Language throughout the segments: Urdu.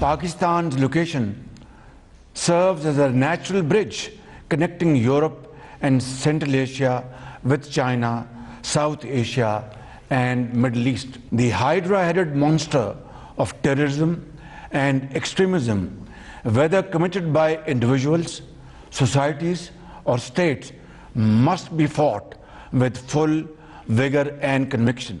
Pakistan's location serves as a natural bridge connecting Europe and Central Asia with China, South Asia and Middle East. The hydra-headed monster of terrorism and extremism, whether committed by individuals, societies or states, must be fought with full vigor and conviction.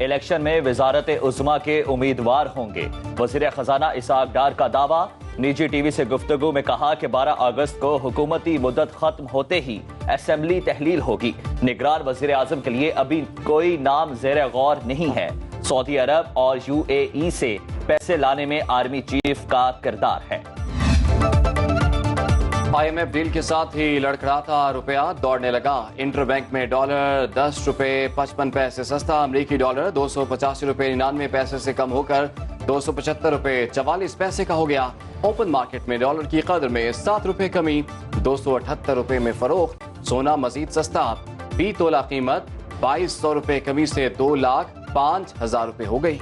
Election میں وزارت عظمیٰ کے امیدوار ہوں گے۔ وزیر خزانہ اسحاق ڈار کا دعویٰ۔ نجی ٹی وی سے گفتگو میں کہا کہ 12 اگست کو حکومتی مدت ختم ہوتے ہی اسمبلی تحلیل ہوگی۔ نگران وزیر اعظم کے لیے ابھی کوئی نام زیر غور نہیں ہے۔ سعودی عرب اور UAE سے پیسے لانے میں آرمی چیف کا کردار ہے۔ IMF ڈیل کے ساتھ ہی لڑکھڑاتا روپیہ دوڑنے لگا۔ انٹر بینک میں ڈالر 10 روپے 55 پیسے سستا۔ امریکی ڈالر 285 روپے 99 پیسے سے کم ہو کر 275 روپے 44 پیسے کا ہو گیا۔ اوپن مارکیٹ میں ڈالر کی قدر میں 7 روپے کمی، 278 روپے میں فروخت۔ سونا مزید سستا، فی تولہ قیمت 2200 روپے کمی سے 2,05,000 روپے ہو گئی۔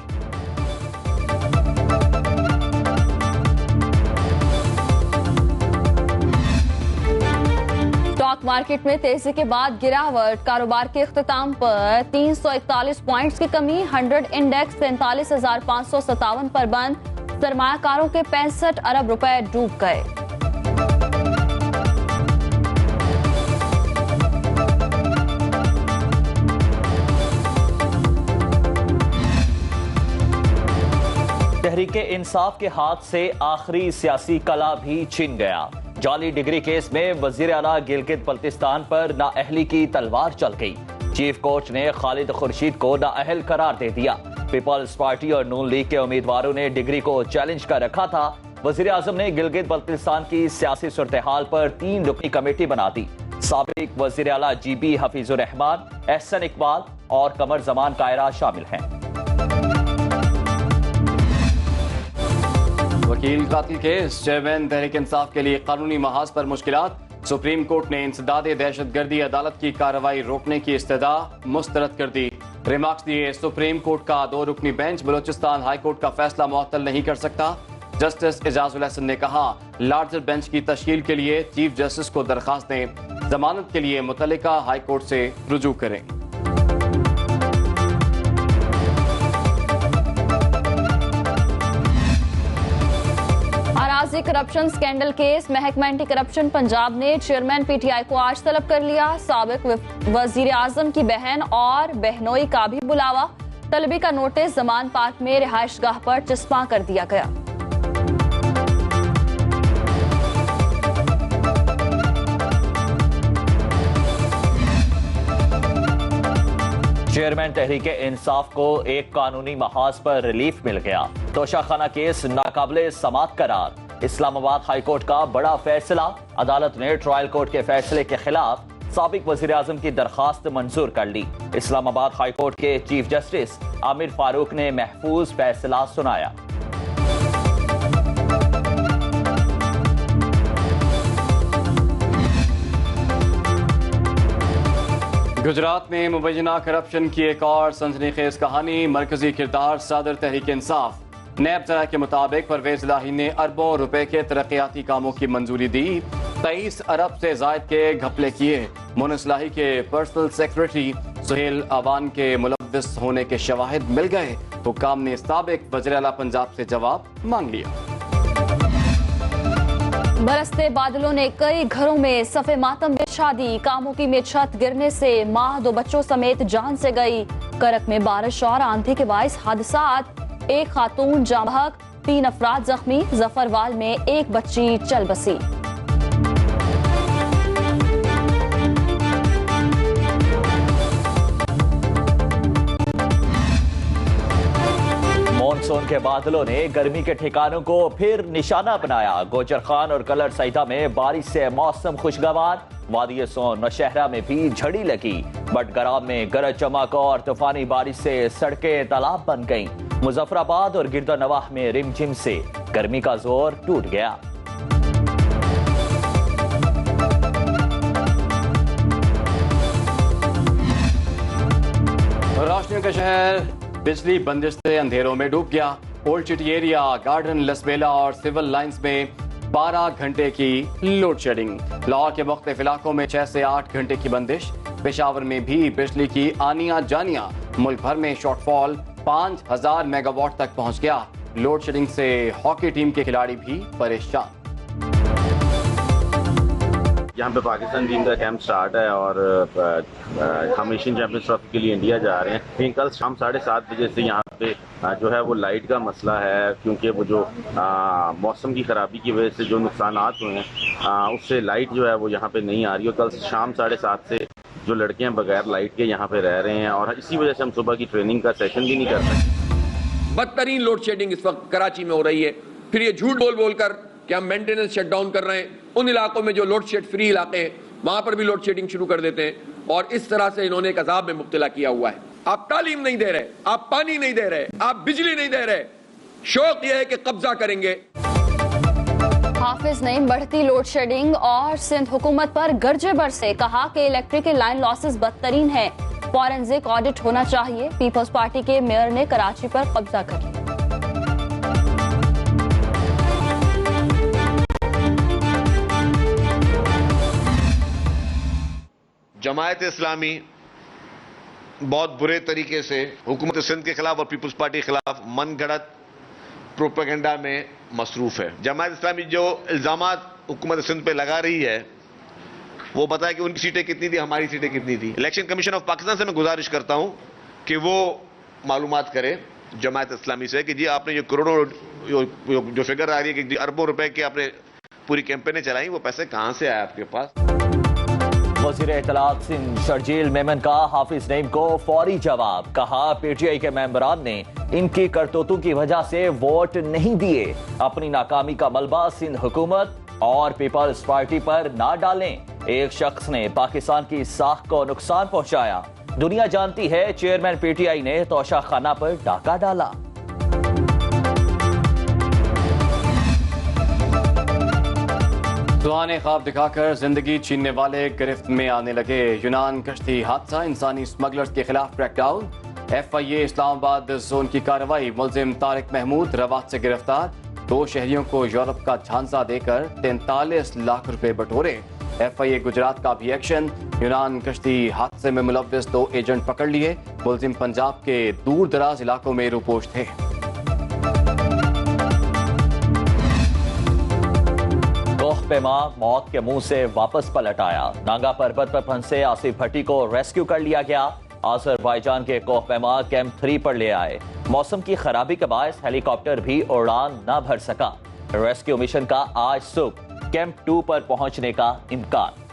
اسٹاک مارکیٹ میں تیزی کے بعد گراوٹ، کاروبار کے اختتام پر 341 پوائنٹس کی کمی، 100 انڈیکس 43,557 پر بند۔ سرمایہ کاروں کے 65 ارب روپے ڈوب گئے۔ تحریک انصاف کے ہاتھ سے آخری سیاسی کلا بھی چھن گیا۔ جعلی ڈگری کیس میں وزیر اعلیٰ گلگت بلتستان پر نااہلی کی تلوار چل گئی۔ چیف کورٹ نے خالد خورشید کو نااہل قرار دے دیا۔ پیپلز پارٹی اور نون لیگ کے امیدواروں نے ڈگری کو چیلنج کر رکھا تھا۔ وزیر اعظم نے گلگت بلتستان کی سیاسی صورتحال پر 3 رکنی کمیٹی بنا دی۔ سابق وزیر اعلیٰ GB حفیظ الرحمان، احسن اقبال اور قمر زمان کائرہ شامل ہیں۔ وکیل قاتل کیس، چیئرمین تحریک انصاف کے لیے قانونی محاذ پر مشکلات۔ سپریم کورٹ نے انسداد دہشت گردی عدالت کی کارروائی روکنے کی استدعا مسترد کر دی۔ ریمارکس دیے، سپریم کورٹ کا 2 رکنی بینچ بلوچستان ہائی کورٹ کا فیصلہ معطل نہیں کر سکتا۔ جسٹس اعجاز الحسن نے کہا، لارجر بینچ کی تشکیل کے لیے چیف جسٹس کو درخواست دیں، ضمانت کے لیے متعلقہ ہائی کورٹ سے رجوع کریں۔ اراضی کرپشن سکینڈل کیس، محکمہ اینٹی کرپشن پنجاب نے چیئرمین PTI کو آج طلب کر لیا۔ سابق وزیر اعظم کی بہن اور بہنوئی کا بھی بلاوا۔ طلبی کا نوٹس زمان پارک میں رہائش گاہ پر چسپاں کر دیا گیا۔ چیئرمین تحریک انصاف کو ایک قانونی محاذ پر ریلیف مل گیا۔ توشہ خانہ کیس ناقابل سماعت قرار۔ اسلام آباد ہائی کورٹ کا بڑا فیصلہ، عدالت نے ٹرائل کورٹ کے فیصلے کے خلاف سابق وزیر اعظم کی درخواست منظور کر لی۔ اسلام آباد ہائی کورٹ کے چیف جسٹس عامر فاروق نے محفوظ فیصلہ سنایا۔ گجرات میں مبینہ کرپشن کی ایک اور سنسنی خیز کہانی، مرکزی کردار صدر تحریک انصاف۔ نیب ذرائع کے مطابق پرویز الہی نے اربوں روپے کے ترقیاتی کاموں کی منظوری دی، 23 ارب سے زائد کے گھپلے کیے۔ مونس الہی کے پرسنل سیکرٹری سہیل اوان کے ملوث ہونے کے شواہد مل گئے۔ حکام نے سابق وزیر اعلیٰ پنجاب سے جواب مانگ لیا۔ برستے بادلوں نے کئی گھروں میں صف ماتم بچھا دی۔ کاموکی میں چھت گرنے سے ماں 2 بچوں سمیت جان سے گئی۔ کرک میں بارش اور آندھی کے باعث حادثات، 1 خاتون جاں بحق، 3 افراد زخمی۔ ظفروال میں 1 بچی چل بسی۔ مونسون کے بادلوں نے گرمی کے ٹھکانوں کو پھر نشانہ بنایا۔ گوجر خان اور کلر سیدہ میں بارش سے موسم خوشگوار۔ وادی سون نوشہرہ میں بھی جھڑی لگی۔ بٹگرام میں گرج چمک اور طوفانی بارش سے سڑکیں تالاب بن گئیں۔ مظفر آباد اور گردہ نواح میں رم جھم سے گرمی کا زور ٹوٹ گیا۔ روشنیوں کا شہر بجلی بندش سے اندھیروں میں ڈوب گیا۔ اولڈ سٹی ایریا، گارڈن، لسبیلا اور سول لائنز میں 12 گھنٹے کی لوڈ شیڈنگ۔ لاہور کے مختلف علاقوں میں 6 سے 8 گھنٹے کی بندش۔ پشاور میں بھی بجلی کی آنیاں جانیاں۔ ملک بھر میں شارٹ فال 5000 میگا واٹ تک پہنچ گیا۔ لوڈ شیڈنگ سے ہاکی ٹیم کے کھلاڑی بھی پریشان۔ یہاں پہ پاکستان ٹیم کا کیمپ سٹارٹ ہے اور ہم ایشین چیمپئنز ٹرافی کے لیے انڈیا جا رہے ہیں. لیکن کل شام 7:30 بجے سے یہاں پہ جو ہے وہ لائٹ کا مسئلہ ہے، کیونکہ وہ جو موسم کی خرابی کی وجہ سے جو نقصانات ہوئے ہیں اس سے لائٹ جو ہے وہ یہاں پہ نہیں آ رہی. اور کل شام 7:30 سے جو لڑکے ہیں بغیر لائٹ کے یہاں پہ رہ رہے ہیں، اور اسی وجہ سے ہم صبح کی ٹریننگ کا سیشن بھی نہیں کر سکتے. بدترین لوڈ شیڈنگ اس وقت کراچی میں ہو رہی ہے. پھر یہ جھوٹ بول کر کہ ہم مینٹیننس شٹ ڈاؤن کر رہے ہیں، ان علاقوں میں جو لوڈ شیڈ فری علاقے ہیں وہاں پر بھی لوڈ شیڈنگ شروع کر دیتے ہیں، اور اس طرح سے انہوں نے ایک عذاب میں مبتلا کیا ہوا ہے. آپ تعلیم نہیں دے رہے، آپ پانی نہیں دے رہے، آپ بجلی نہیں دے رہے، شوق یہ ہے کہ قبضہ کریں گے. حافظ نعیم بڑھتی لوڈ شیڈنگ اور سندھ حکومت پر گرجے برسے، کہا کہ الیکٹرک لائن لاسز بدترین ہے، فورنزک آڈٹ ہونا چاہیے. پیپلز پارٹی کے میئر نے کراچی پر قبضہ کر لیا. جماعت اسلامی بہت برے طریقے سے حکومت سندھ کے خلاف اور پیپلز پارٹی کے خلاف من گھڑت پروپیگنڈا میں مصروف ہے. جماعت اسلامی جو الزامات حکومت سندھ پہ لگا رہی ہے وہ بتائے کہ ان کی سیٹیں کتنی تھی، ہماری سیٹیں کتنی تھی. الیکشن کمیشن آف پاکستان سے میں گزارش کرتا ہوں کہ وہ معلومات کرے جماعت اسلامی سے کہ جی آپ نے جو کروڑوں جو فگر آ رہی ہے کہ اربوں روپے کی آپ نے پوری کیمپینیں چلائیں، وہ پیسے کہاں سے آئے آپ کے پاس. وزیر اطلاعات سندھ شرجیل میمن کا حافظ نعیم کو فوری جواب، کہا پی ٹی آئی کے ممبران نے ان کی کرتوتوں کی وجہ سے ووٹ نہیں دیے. اپنی ناکامی کا ملبہ سندھ حکومت اور پیپلز پارٹی پر نہ ڈالیں. ایک شخص نے پاکستان کی ساکھ کو نقصان پہنچایا. دنیا جانتی ہے چیئرمین پی ٹی آئی نے توشہ خانہ پر ڈاکہ ڈالا. سہانے خواب دکھا کر زندگی چھیننے والے گرفت میں آنے لگے. یونان کشتی حادثہ، انسانی اسمگلرز کے خلاف کریک ڈاؤن. ایف آئی اے اسلام آباد زون کی کارروائی. ملزم طارق محمود روات سے گرفتار. 2 شہریوں کو یورپ کا جھانسا دے کر 43 لاکھ روپے بٹورے. ایف آئی اے گجرات کا بھی ایکشن. یونان کشتی حادثے میں ملوث 2 ایجنٹ پکڑ لیے. ملزم پنجاب کے دور دراز علاقوں میں روپوش تھے. کوہ پیما موت کے منہ سے واپس پلٹ آیا. نانگا پربت پر پھنسے آصف بھٹی کو ریسکیو کر لیا گیا. آذربائیجان کے کوہ پیما کیمپ 3 پر لے آئے. موسم کی خرابی کے باعث ہیلی کاپٹر بھی اڑان نہ بھر سکا. ریسکیو مشن کا آج صبح کیمپ 2 پر پہنچنے کا امکان.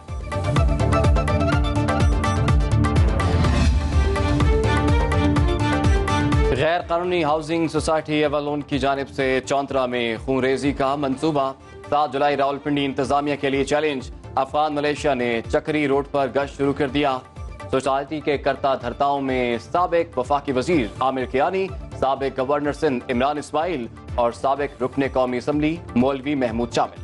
غیر قانونی ہاؤسنگ سوسائٹی ایوالون کی جانب سے چونترا میں خون ریزی کا منصوبہ. 7 جولائی راولپنڈی انتظامیہ کے لیے چیلنج. افغان ملیشیا نے چکری روڈ پر گشت شروع کر دیا. سوسائٹی کے کرتا دھرتاؤں میں سابق وفاقی وزیر عامر کیانی، سابق گورنر سندھ عمران اسماعیل اور سابق رکن قومی اسمبلی مولوی محمود شامل.